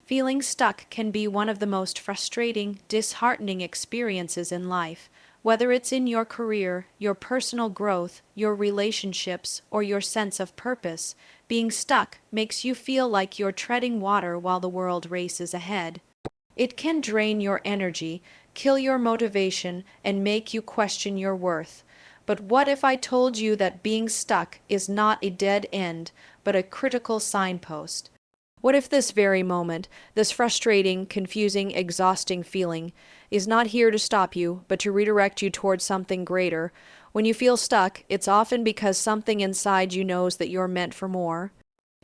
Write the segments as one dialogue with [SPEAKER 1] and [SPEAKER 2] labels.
[SPEAKER 1] Feeling stuck can be one of the most frustrating, disheartening experiences in life, whether it's in your career, your personal growth, your relationships, or your sense of purpose. Being stuck makes you feel like you're treading water while the world races ahead. It can drain your energy, kill your motivation, and make you question your worth. But what if I told you that being stuck is not a dead end, but a critical signpost? What if this very moment, this frustrating, confusing, exhausting feeling, is not here to stop you, but to redirect you towards something greater? When you feel stuck, it's often because something inside you knows that you're meant for more.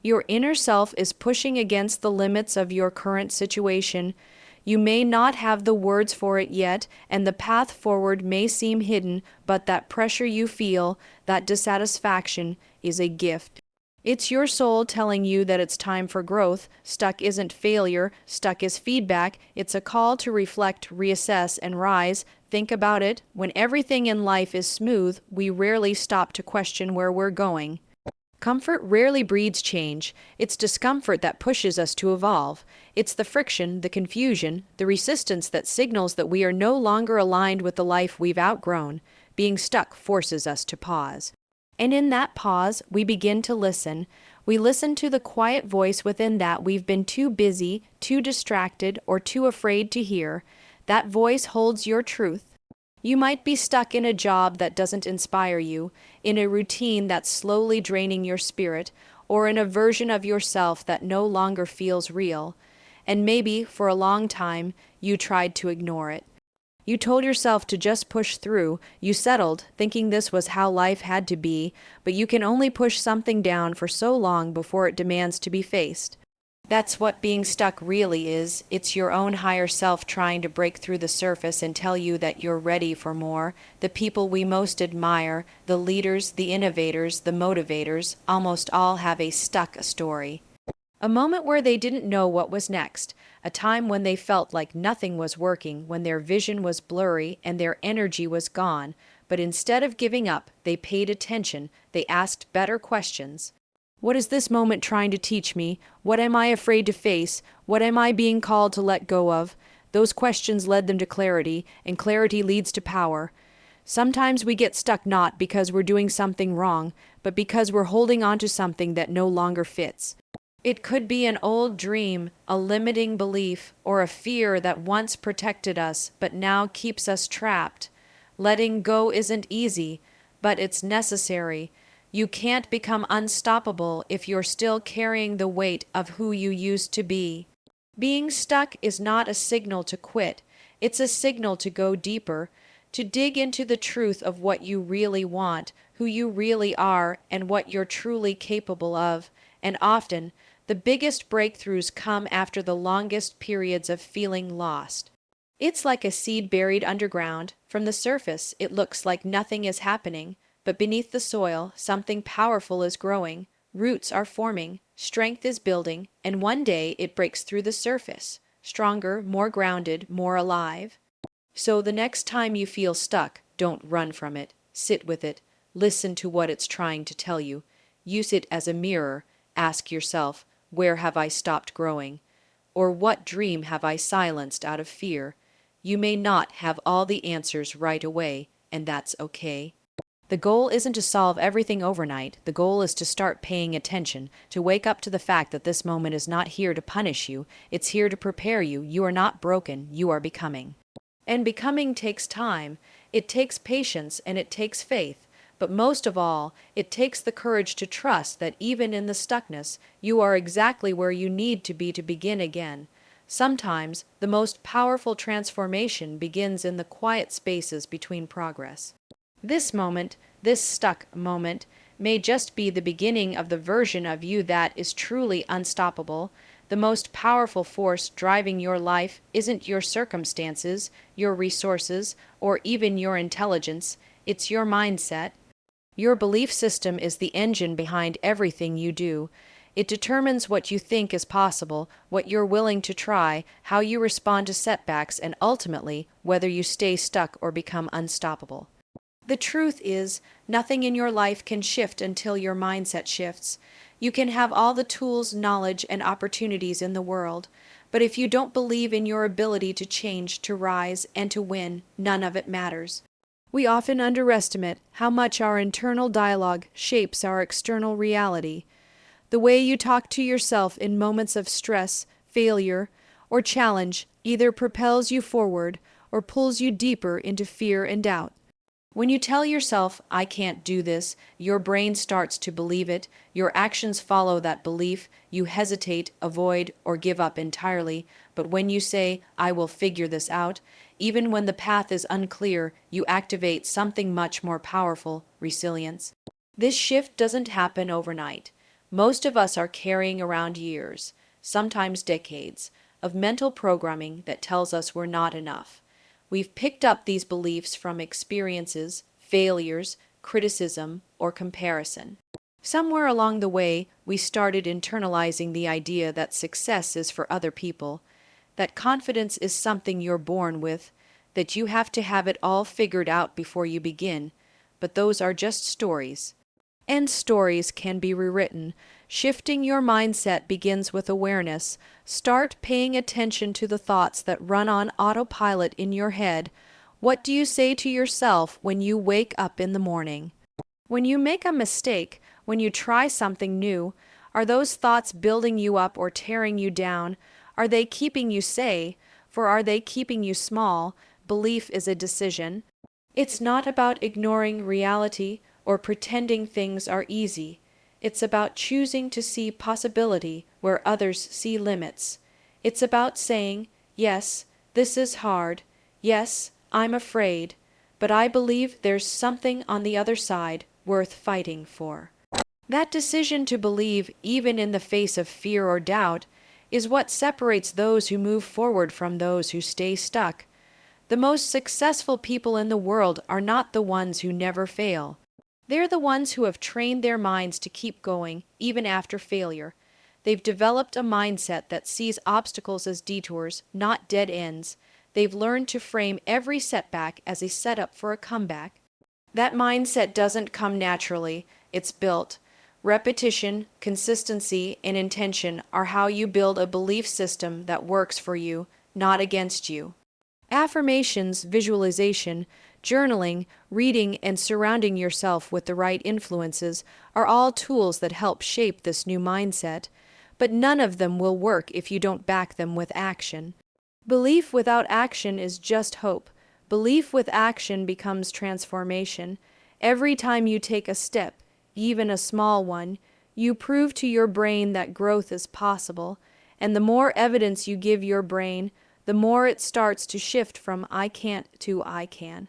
[SPEAKER 1] Your inner self is pushing against the limits of your current situation. You may not have the words for it yet, and the path forward may seem hidden, but that pressure you feel, that dissatisfaction, is a gift. It's your soul telling you that it's time for growth. Stuck isn't failure, stuck is feedback. It's a call to reflect, reassess, and rise. Think about it. When everything in life is smooth, we rarely stop to question where we're going. Comfort rarely breeds change. It's discomfort that pushes us to evolve. It's the friction, the confusion, the resistance that signals that we are no longer aligned with the life we've outgrown. Being stuck forces us to pause. And in that pause, we begin to listen. We listen to the quiet voice within that we've been too busy, too distracted, or too afraid to hear. That voice holds your truth. You might be stuck in a job that doesn't inspire you, in a routine that's slowly draining your spirit, or in a version of yourself that no longer feels real. And maybe, for a long time, you tried to ignore it. You told yourself to just push through. You settled, thinking this was how life had to be, but you can only push something down for so long before it demands to be faced. That's what being stuck really is. It's your own higher self trying to break through the surface and tell you that you're ready for more. The people we most admire, the leaders, the innovators, the motivators, almost all have a stuck story. A moment where they didn't know what was next. A time when they felt like nothing was working, when their vision was blurry and their energy was gone. But instead of giving up, they paid attention. They asked better questions. What is this moment trying to teach me? What am I afraid to face? What am I being called to let go of? Those questions led them to clarity, and clarity leads to power. Sometimes we get stuck not because we're doing something wrong, but because we're holding on to something that no longer fits. It could be an old dream, a limiting belief, or a fear that once protected us but now keeps us trapped. Letting go isn't easy, but it's necessary. You can't become unstoppable if you're still carrying the weight of who you used to be. Being stuck is not a signal to quit. It's a signal to go deeper, to dig into the truth of what you really want, who you really are, and what you're truly capable of. And often, the biggest breakthroughs come after the longest periods of feeling lost. It's like a seed buried underground. From the surface, it looks like nothing is happening, but beneath the soil, something powerful is growing. Roots are forming, strength is building, and one day it breaks through the surface, stronger, more grounded, more alive. So the next time you feel stuck, don't run from it. Sit with it. Listen to what it's trying to tell you. Use it as a mirror. Ask yourself, where have I stopped growing? Or what dream have I silenced out of fear? You may not have all the answers right away, and that's okay. The goal isn't to solve everything overnight. The goal is to start paying attention, to wake up to the fact that this moment is not here to punish you. It's here to prepare you. You are not broken. You are becoming. And becoming takes time. It takes patience and it takes faith. But most of all, it takes the courage to trust that even in the stuckness, you are exactly where you need to be to begin again. Sometimes, the most powerful transformation begins in the quiet spaces between progress. This moment, this stuck moment, may just be the beginning of the version of you that is truly unstoppable. The most powerful force driving your life isn't your circumstances, your resources, or even your intelligence. It's your mindset. Your belief system is the engine behind everything you do. It determines what you think is possible, what you're willing to try, how you respond to setbacks, and ultimately, whether you stay stuck or become unstoppable. The truth is, nothing in your life can shift until your mindset shifts. You can have all the tools, knowledge, and opportunities in the world, but if you don't believe in your ability to change, to rise, and to win, none of it matters. We often underestimate how much our internal dialogue shapes our external reality. The way you talk to yourself in moments of stress, failure, or challenge either propels you forward or pulls you deeper into fear and doubt. When you tell yourself, I can't do this, your brain starts to believe it, your actions follow that belief, you hesitate, avoid, or give up entirely. But when you say, I will figure this out, even when the path is unclear, you activate something much more powerful, resilience. This shift doesn't happen overnight. Most of us are carrying around years, sometimes decades, of mental programming that tells us we're not enough. We've picked up these beliefs from experiences, failures, criticism, or comparison. Somewhere along the way, we started internalizing the idea that success is for other people, that confidence is something you're born with, that you have to have it all figured out before you begin. But those are just stories. And stories can be rewritten. Shifting your mindset begins with awareness. Start paying attention to the thoughts that run on autopilot in your head. What do you say to yourself when you wake up in the morning? When you make a mistake, when you try something new, are those thoughts building you up or tearing you down? Are they keeping you safe, or are they keeping you small? Belief is a decision. It's not about ignoring reality or pretending things are easy. It's about choosing to see possibility where others see limits. It's about saying, yes, this is hard. Yes, I'm afraid. But I believe there's something on the other side worth fighting for. That decision to believe, even in the face of fear or doubt, is what separates those who move forward from those who stay stuck. The most successful people in the world are not the ones who never fail. They're the ones who have trained their minds to keep going, even after failure. They've developed a mindset that sees obstacles as detours, not dead ends. They've learned to frame every setback as a setup for a comeback. That mindset doesn't come naturally, it's built. Repetition, consistency, and intention are how you build a belief system that works for you, not against you. Affirmations, visualization, journaling, reading, and surrounding yourself with the right influences are all tools that help shape this new mindset, but none of them will work if you don't back them with action. Belief without action is just hope. Belief with action becomes transformation. Every time you take a step, even a small one, you prove to your brain that growth is possible, and the more evidence you give your brain, the more it starts to shift from I can't to I can.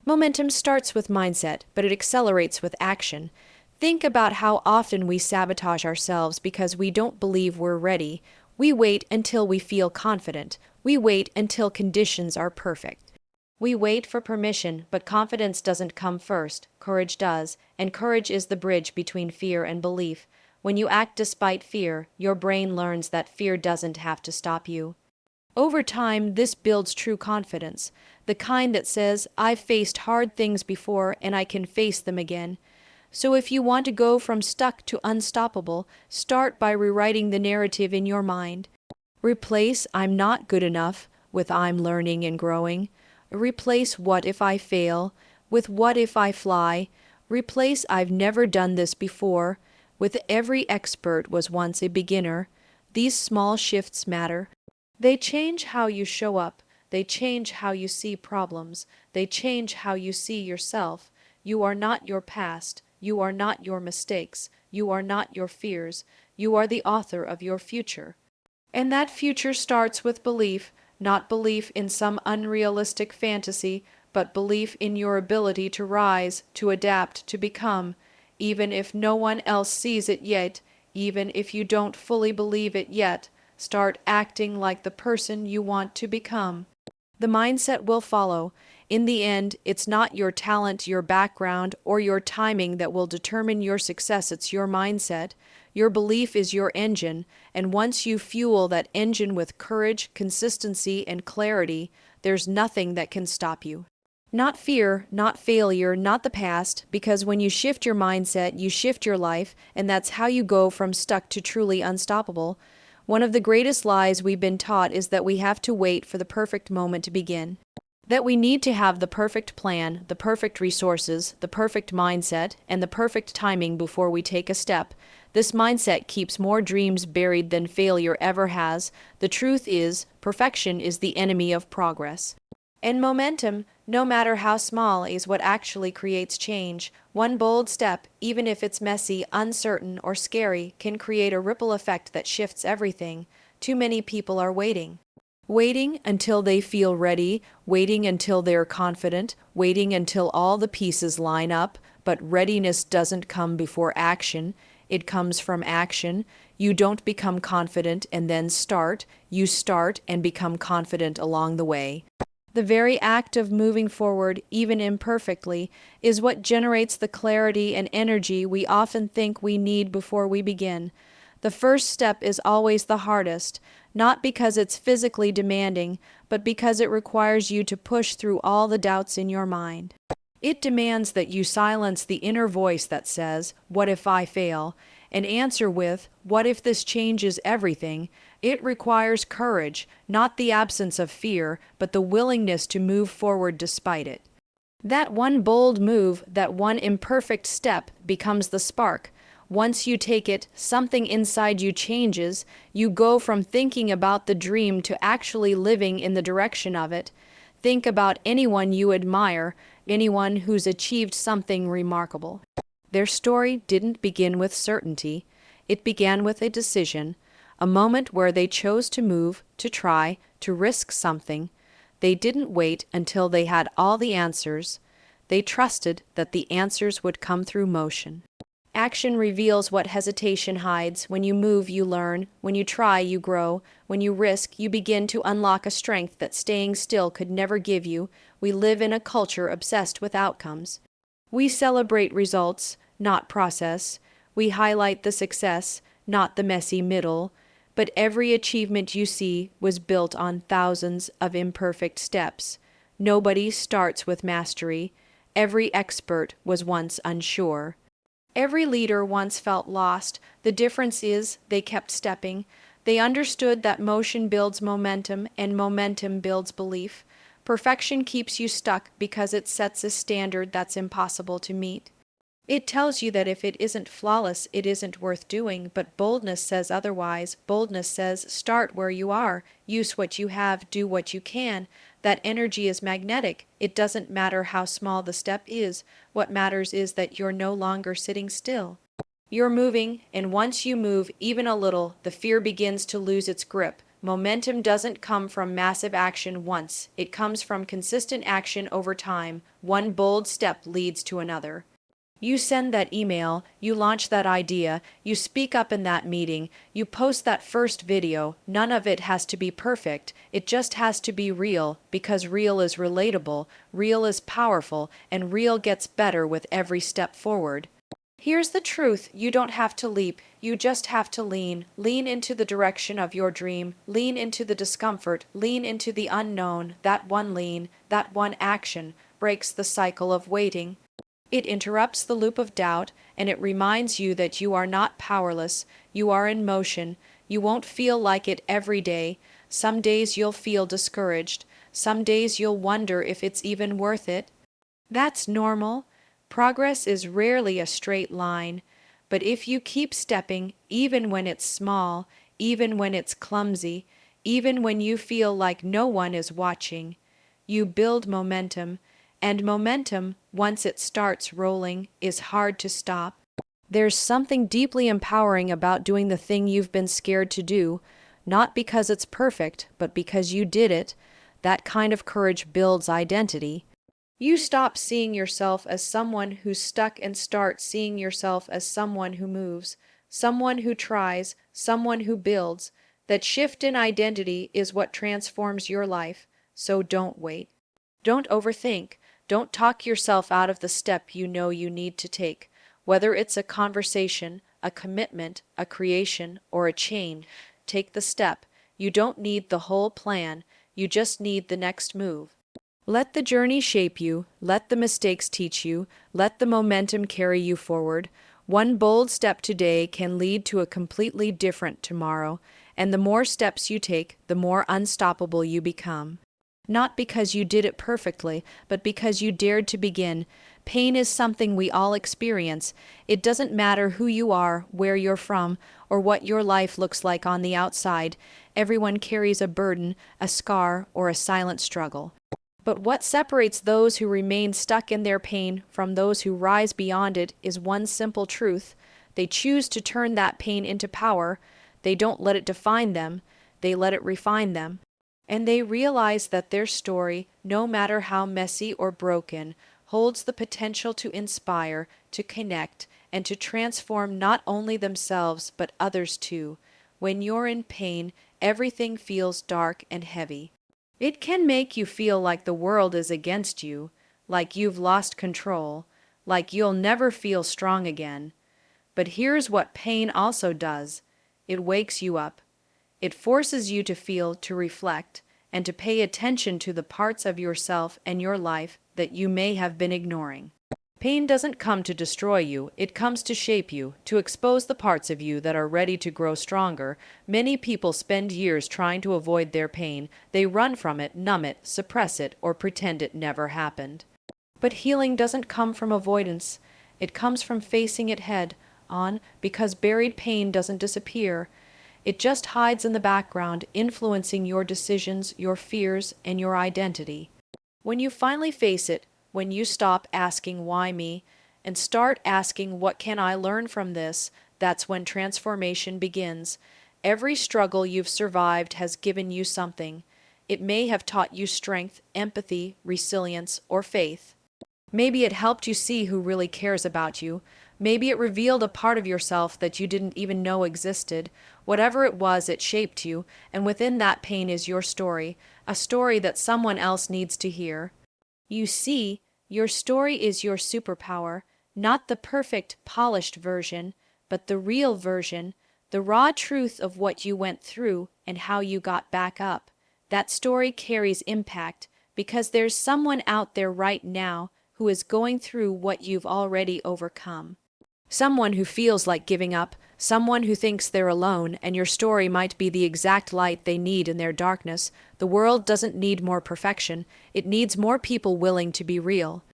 [SPEAKER 1] Momentum starts with mindset, but it accelerates with action. Think about how often we sabotage ourselves because we don't believe we're ready. We wait until we feel confident. We wait until conditions are perfect. We wait for permission, but confidence doesn't come first. Courage does, and courage is the bridge between fear and belief. When you act despite fear, your brain learns that fear doesn't have to stop you. Over time, this builds true confidence, the kind that says, I've faced hard things before and I can face them again. So if you want to go from stuck to unstoppable, start by rewriting the narrative in your mind. Replace I'm not good enough with I'm learning and growing. Replace what if I fail with what if I fly. Replace I've never done this before with every expert was once a beginner. These small shifts matter. They change how you show up. They change how you see problems. They change how you see yourself. You are not your past. You are not your mistakes. You are not your fears. You are the author of your future. And that future starts with belief, not belief in some unrealistic fantasy, but belief in your ability to rise, to adapt, to become, even if no one else sees it yet, even if you don't fully believe it yet. Start acting like the person you want to become. The mindset will follow. In the end, it's not your talent, your background, or your timing that will determine your success. It's your mindset. Your belief is your engine, and once you fuel that engine with courage, consistency, and clarity, there's nothing that can stop you. Not fear, not failure, not the past, because when you shift your mindset, you shift your life, and that's how you go from stuck to truly unstoppable. One of the greatest lies we've been taught is that we have to wait for the perfect moment to begin. That we need to have the perfect plan, the perfect resources, the perfect mindset, and the perfect timing before we take a step. This mindset keeps more dreams buried than failure ever has. The truth is, perfection is the enemy of progress. And momentum, no matter how small, is what actually creates change. One bold step, even if it's messy, uncertain, or scary, can create a ripple effect that shifts everything. Too many people are waiting. Waiting until they feel ready, waiting until they're confident, waiting until all the pieces line up, but readiness doesn't come before action. It comes from action. You don't become confident and then start. You start and become confident along the way. The very act of moving forward, even imperfectly, is what generates the clarity and energy we often think we need before we begin. The first step is always the hardest, not because it's physically demanding, but because it requires you to push through all the doubts in your mind. It demands that you silence the inner voice that says, "What if I fail?" and answer with, "What if this changes everything?" It requires courage, not the absence of fear, but the willingness to move forward despite it. That one bold move, that one imperfect step, becomes the spark. Once you take it, something inside you changes. You go from thinking about the dream to actually living in the direction of it. Think about anyone you admire, anyone who's achieved something remarkable. Their story didn't begin with certainty. It began with a decision, a moment where they chose to move, to try, to risk something. They didn't wait until they had all the answers. They trusted that the answers would come through motion. Action reveals what hesitation hides. When you move, you learn. When you try, you grow. When you risk, you begin to unlock a strength that staying still could never give you. We live in a culture obsessed with outcomes. We celebrate results, not process. We highlight the success, not the messy middle. But every achievement you see was built on thousands of imperfect steps. Nobody starts with mastery. Every expert was once unsure. Every leader once felt lost. The difference is they kept stepping. They understood that motion builds momentum, and momentum builds belief. Perfection keeps you stuck because it sets a standard that's impossible to meet. It tells you that if it isn't flawless, it isn't worth doing, but boldness says otherwise. Boldness says, start where you are, use what you have, do what you can. That energy is magnetic. It doesn't matter how small the step is. What matters is that you're no longer sitting still. You're moving, and once you move even a little, the fear begins to lose its grip. Momentum doesn't come from massive action once. It comes from consistent action over time. One bold step leads to another. You send that email, you launch that idea, you speak up in that meeting, you post that first video. None of it has to be perfect. It just has to be real, because real is relatable, real is powerful, and real gets better with every step forward. Here's the truth: you don't have to leap, you just have to lean. Lean into the direction of your dream, lean into the discomfort, lean into the unknown. That one lean, that one action, breaks the cycle of waiting. It interrupts the loop of doubt, and it reminds you that you are not powerless. You are in motion. You won't feel like it every day. Some days you'll feel discouraged. Some days you'll wonder if it's even worth it. That's normal. Progress is rarely a straight line. But if you keep stepping, even when it's small, even when it's clumsy, even when you feel like no one is watching, you build momentum. And momentum, once it starts rolling, is hard to stop. There's something deeply empowering about doing the thing you've been scared to do, not because it's perfect, but because you did it. That kind of courage builds identity. You stop seeing yourself as someone who's stuck and start seeing yourself as someone who moves, someone who tries, someone who builds. That shift in identity is what transforms your life, so don't wait. Don't overthink. Don't talk yourself out of the step you know you need to take. Whether it's a conversation, a commitment, a creation, or a change, take the step. You don't need the whole plan. You just need the next move. Let the journey shape you, let the mistakes teach you, let the momentum carry you forward. One bold step today can lead to a completely different tomorrow, and the more steps you take, the more unstoppable you become. Not because you did it perfectly, but because you dared to begin. Pain is something we all experience. It doesn't matter who you are, where you're from, or what your life looks like on the outside. Everyone carries a burden, a scar, or a silent struggle. But what separates those who remain stuck in their pain from those who rise beyond it is one simple truth. They choose to turn that pain into power. They don't let it define them, they let it refine them. And they realize that their story, no matter how messy or broken, holds the potential to inspire, to connect, and to transform not only themselves but others too. When you're in pain, everything feels dark and heavy. It can make you feel like the world is against you, like you've lost control, like you'll never feel strong again. But here's what pain also does. It wakes you up. It forces you to feel, to reflect, and to pay attention to the parts of yourself and your life that you may have been ignoring. Pain doesn't come to destroy you, it comes to shape you, to expose the parts of you that are ready to grow stronger. Many people spend years trying to avoid their pain. They run from it, numb it, suppress it, or pretend it never happened. But healing doesn't come from avoidance. It comes from facing it head on, because buried pain doesn't disappear. It just hides in the background, influencing your decisions, your fears, and your identity. When you finally face it, when you stop asking why me and start asking what can I learn from this, that's when transformation begins. Every struggle you've survived has given you something. It may have taught you strength, empathy, resilience, or faith. Maybe it helped you see who really cares about you. Maybe it revealed a part of yourself that you didn't even know existed. Whatever it was, it shaped you, and within that pain is your story, a story that someone else needs to hear. You see, your story is your superpower, not the perfect, polished version, but the real version, the raw truth of what you went through and how you got back up. That story carries impact because there's someone out there right now who is going through what you've already overcome. Someone who feels like giving up, someone who thinks they're alone, and your story might be the exact light they need in their darkness. The world doesn't need more perfection, it needs more people willing to be real,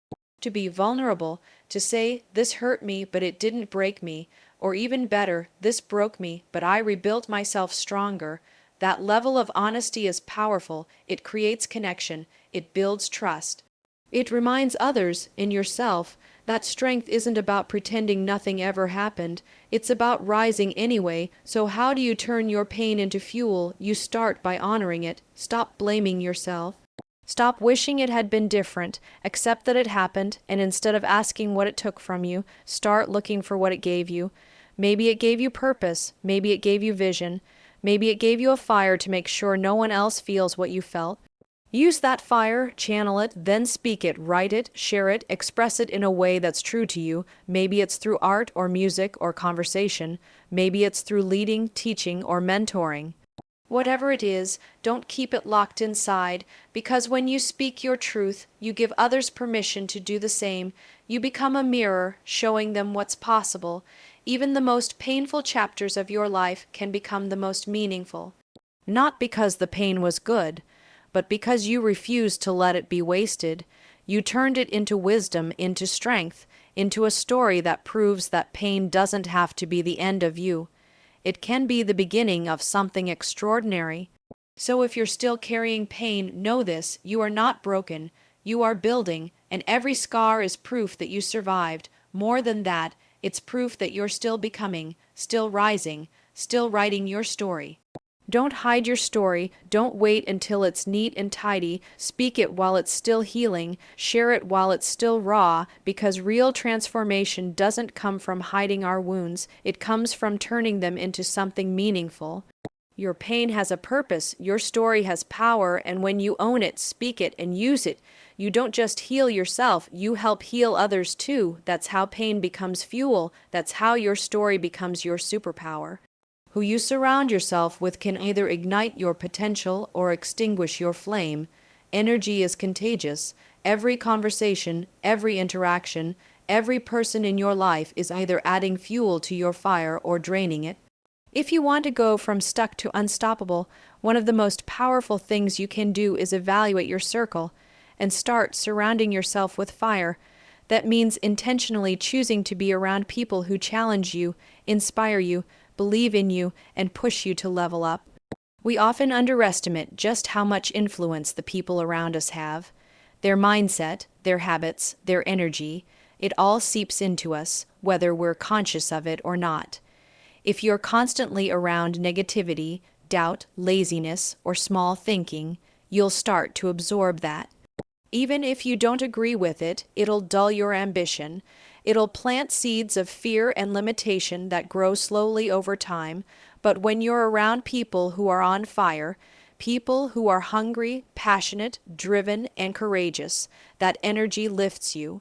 [SPEAKER 1] to be vulnerable, to say, this hurt me, but it didn't break me, or even better, this broke me, but I rebuilt myself stronger. That level of honesty is powerful, it creates connection, it builds trust. It reminds others, in yourself, that strength isn't about pretending nothing ever happened. It's about rising anyway. So how do you turn your pain into fuel? You start by honoring it. Stop blaming yourself. Stop wishing it had been different. Accept that it happened, and instead of asking what it took from you, start looking for what it gave you. Maybe it gave you purpose. Maybe it gave you vision. Maybe it gave you a fire to make sure no one else feels what you felt. Use that fire, channel it, then speak it, write it, share it, express it in a way that's true to you. Maybe it's through art or music or conversation. Maybe it's through leading, teaching, or mentoring. Whatever it is, don't keep it locked inside, because when you speak your truth, you give others permission to do the same. You become a mirror, showing them what's possible. Even the most painful chapters of your life can become the most meaningful. Not because the pain was good, but because you refused to let it be wasted. You turned it into wisdom, into strength, into a story that proves that pain doesn't have to be the end of you. It can be the beginning of something extraordinary. So if you're still carrying pain, know this: you are not broken. You are building, and every scar is proof that you survived. More than that, it's proof that you're still becoming, still rising, still writing your story. Don't hide your story. Don't wait until it's neat and tidy. Speak it while it's still healing. Share it while it's still raw, because real transformation doesn't come from hiding our wounds. It comes from turning them into something meaningful. Your pain has a purpose. Your story has power, and when you own it, speak it, and use it, you don't just heal yourself, you help heal others too. That's how pain becomes fuel. That's how your story becomes your superpower. Who you surround yourself with can either ignite your potential or extinguish your flame. Energy is contagious. Every conversation, every interaction, every person in your life is either adding fuel to your fire or draining it. If you want to go from stuck to unstoppable, one of the most powerful things you can do is evaluate your circle and start surrounding yourself with fire. That means intentionally choosing to be around people who challenge you, inspire you, believe in you, and push you to level up. We often underestimate just how much influence the people around us have. Their mindset, their habits, their energy, it all seeps into us, whether we're conscious of it or not. If you're constantly around negativity, doubt, laziness, or small thinking, you'll start to absorb that. Even if you don't agree with it, it'll dull your ambition. It'll plant seeds of fear and limitation that grow slowly over time. But when you're around people who are on fire, people who are hungry, passionate, driven, and courageous, that energy lifts you.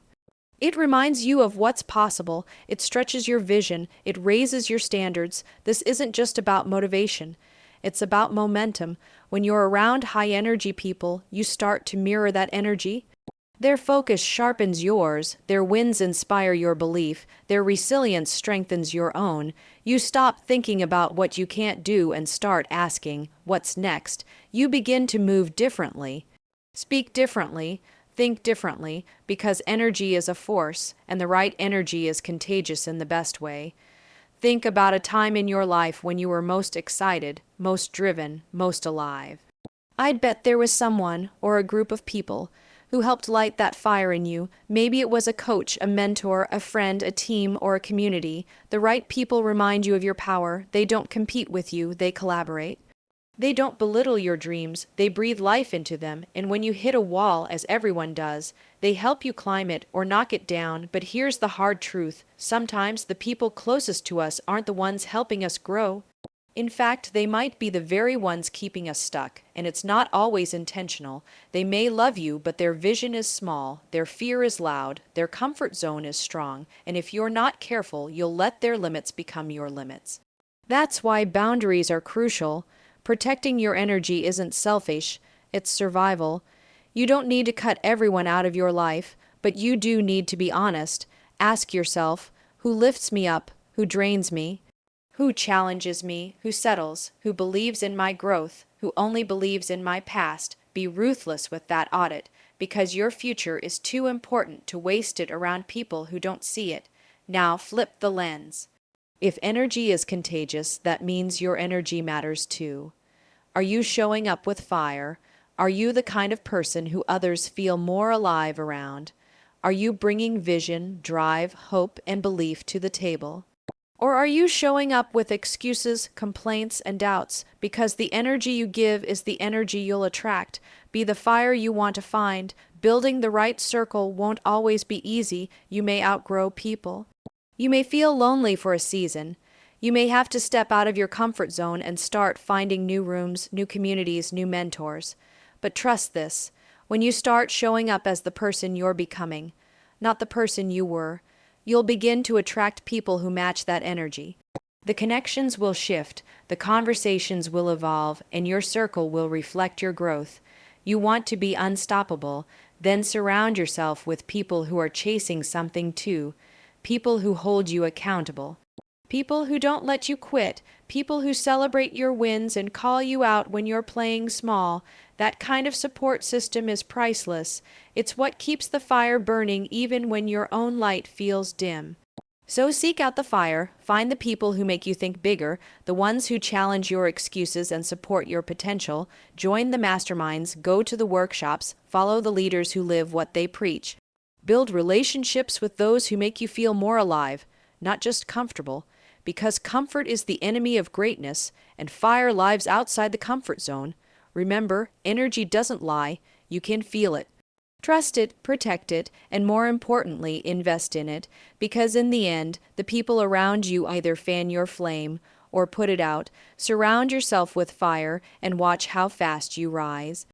[SPEAKER 1] It reminds you of what's possible, it stretches your vision, it raises your standards. This isn't just about motivation, it's about momentum. When you're around high-energy people, you start to mirror that energy. Their focus sharpens yours, their wins inspire your belief, their resilience strengthens your own. You stop thinking about what you can't do and start asking, what's next? You begin to move differently, speak differently, think differently, because energy is a force, and the right energy is contagious in the best way. Think about a time in your life when you were most excited, most driven, most alive. I'd bet there was someone, or a group of people, who helped light that fire in you. Maybe it was a coach, a mentor, a friend, a team, or a community. The right people remind you of your power. They don't compete with you, they collaborate. They don't belittle your dreams, they breathe life into them, and when you hit a wall, as everyone does, they help you climb it or knock it down. But here's the hard truth. Sometimes the people closest to us aren't the ones helping us grow. In fact, they might be the very ones keeping us stuck, and it's not always intentional. They may love you, but their vision is small, their fear is loud, their comfort zone is strong, and if you're not careful, you'll let their limits become your limits. That's why boundaries are crucial. Protecting your energy isn't selfish, it's survival. You don't need to cut everyone out of your life, but you do need to be honest. Ask yourself, who lifts me up, who drains me? Who challenges me, who settles, who believes in my growth, who only believes in my past? Be ruthless with that audit, because your future is too important to waste it around people who don't see it. Now flip the lens. If energy is contagious, that means your energy matters too. Are you showing up with fire? Are you the kind of person who others feel more alive around? Are you bringing vision, drive, hope, and belief to the table? Or are you showing up with excuses, complaints, and doubts? Because the energy you give is the energy you'll attract. Be the fire you want to find. Building the right circle won't always be easy. You may outgrow people. You may feel lonely for a season. You may have to step out of your comfort zone and start finding new rooms, new communities, new mentors. But trust this, when you start showing up as the person you're becoming, not the person you were, you'll begin to attract people who match that energy. The connections will shift, the conversations will evolve, and your circle will reflect your growth. You want to be unstoppable, then surround yourself with people who are chasing something too, people who hold you accountable. People who don't let you quit, people who celebrate your wins and call you out when you're playing small. That kind of support system is priceless. It's what keeps the fire burning even when your own light feels dim. So seek out the fire, find the people who make you think bigger, the ones who challenge your excuses and support your potential. Join the masterminds, go to the workshops, follow the leaders who live what they preach. Build relationships with those who make you feel more alive, not just comfortable. Because comfort is the enemy of greatness, and fire lives outside the comfort zone. Remember, energy doesn't lie. You can feel it. Trust it, protect it, and more importantly, invest in it, because in the end, the people around you either fan your flame or put it out. Surround yourself with fire and watch how fast you rise.